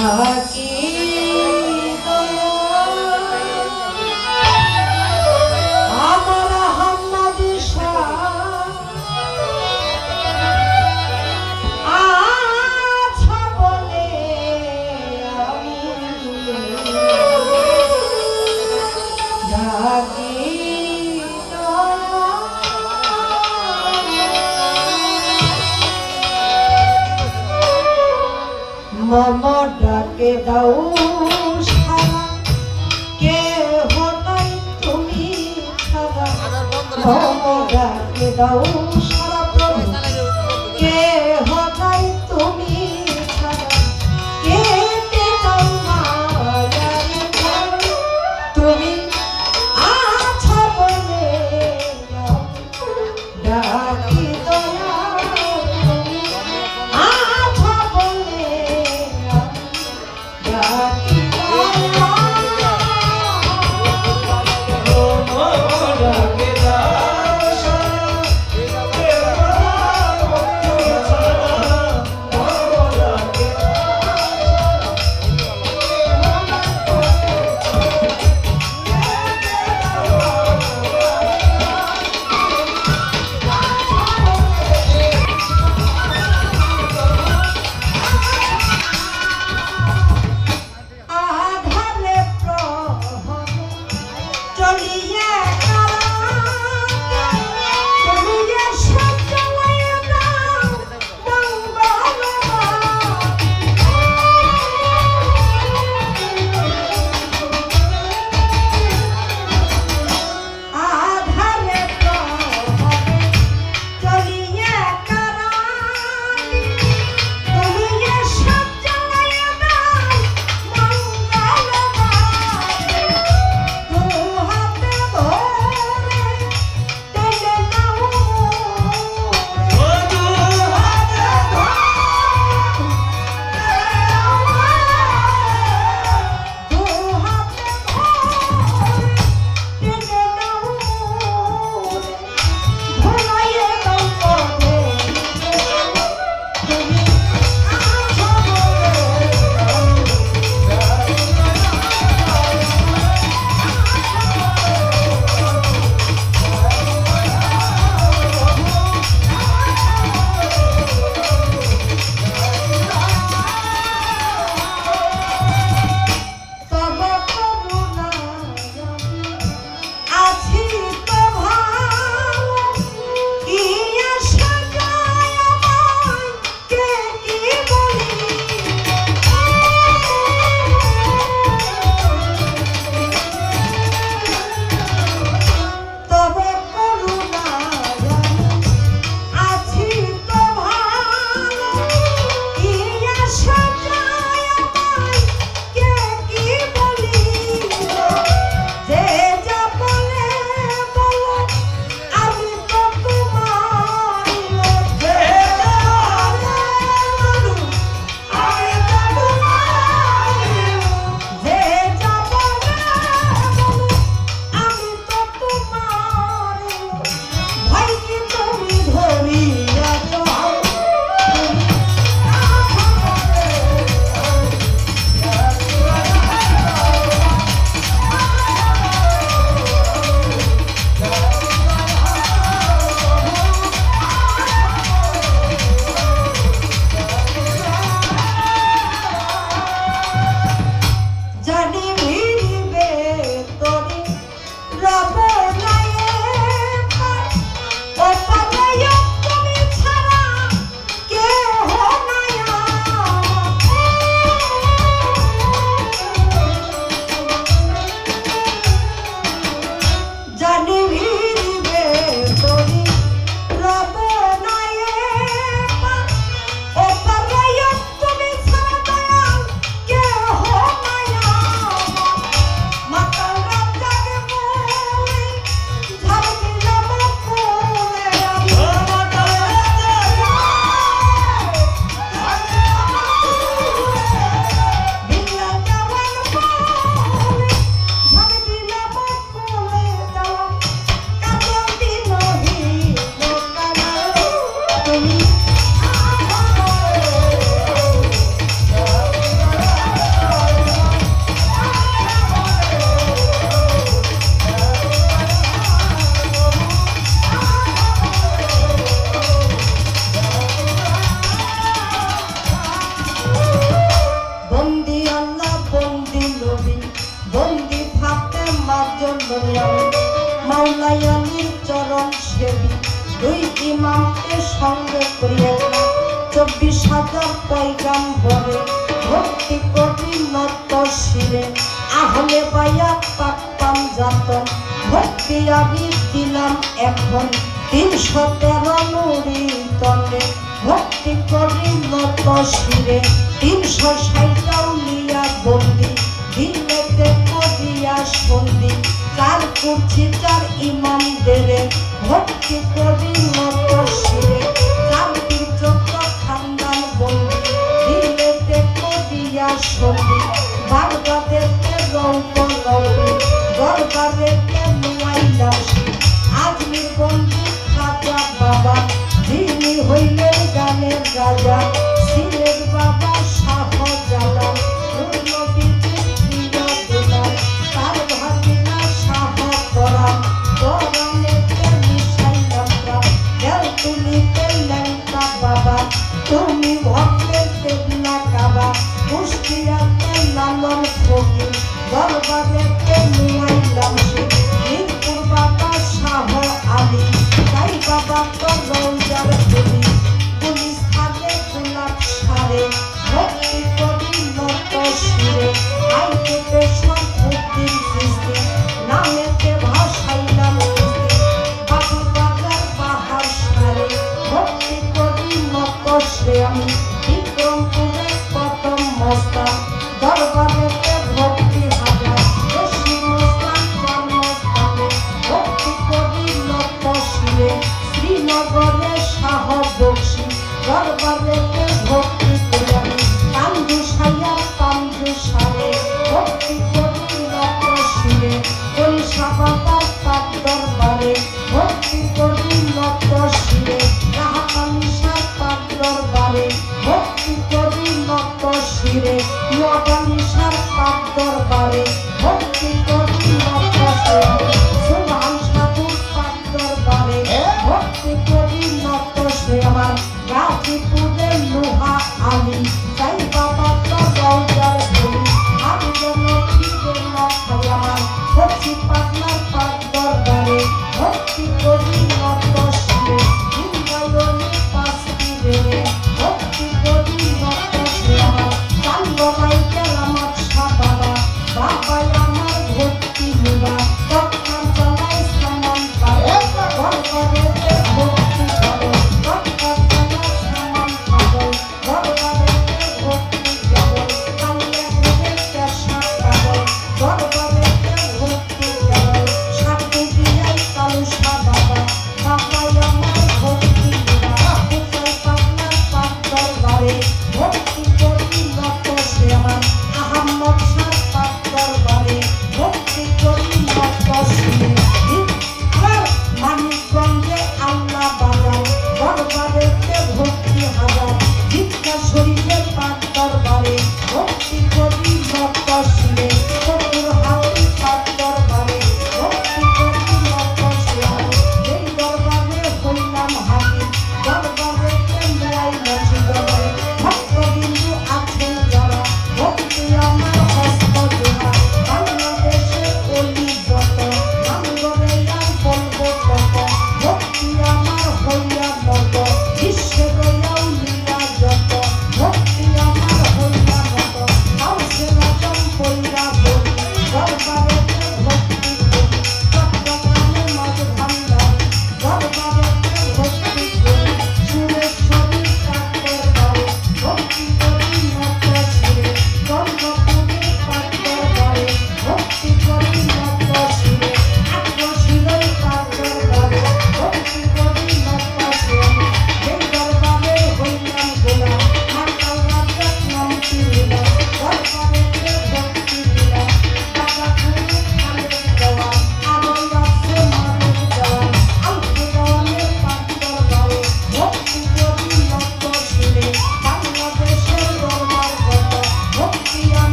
ডাকি আমার হাম্মাদ আছা বলে আমি ডাকি মামা ডাকে দাও সারা কে হঠাই তুমি ছাড়া মামা ডাকে দাও সারা কে হঠাই তুমি ছাড়া কেটে দাও মায়ারি তুমি আছা বলে ডাকি দয়া তুমি আছা বলে ডাকি সঙ্গে করিয়াছিলাম 24,000 পয়গাম্বরে ভক্তি করি নত শিরে আহলে বায়াত পাকতাম যাতন ভক্তি আমি দিলাম এখন 313 নুরি তলে ভক্তি করি নত শিরে 360 আউলিয়া বন্দি দিলেতে করিয়া সন্ধি চার করছি চার ইমামদের ভক্তি করি নত শিরে চার চোদ্দ খানদান বন্দি দিলেতে করিয়া সন্ধি বারবাদেরকে রৌপ লৌপি দরবারেতে নুয়াইলাম আজমির বন্দি খাজা বাবা যিনি হইলেন গানের রাজা সিলেট বাবা শাহজালাল তার ভাগিনা শাহ পরাণ পরাণেতে মিশাইলাম দেও তুলিতে ল্যাংটা বাবা তুমি ভক্তের কেবলা কাবা কুষ্টিয়াতে লালন ফকির দরবারেতে নুয়াইলাম মিরপুর বাবা শাহ আলী তাই বাবা তো রৌজার ফুলি পুলিশ থাকে গোলাপ সারে ভক্তি করি নত শিরে আইতে সম্পত্তির সৃষ্টি নামেতে ভাসাইলাম বাবু বাজার বাহার সারে ভক্তি করি নত শ্রে আমি বিক্রমপুরে প্রথম মস্তান দরবারেতে ভক্তি হাজার বেশি মুসলাম জন্মস্থানে ভক্তি করি নত শিরে শ্রীনগরে শাহ বক্সি দরবারেতে ভক্তি করি আমি কান্দু সাইয়ার কান্দু সারে ভক্তি করি নত শিরে কলিশাবাতার পাক দরবারে ভক্তি করি নত শিরে রাহাতানিশার পাক দরবারে ভক্তি করি নত শিরে নোয়াখালী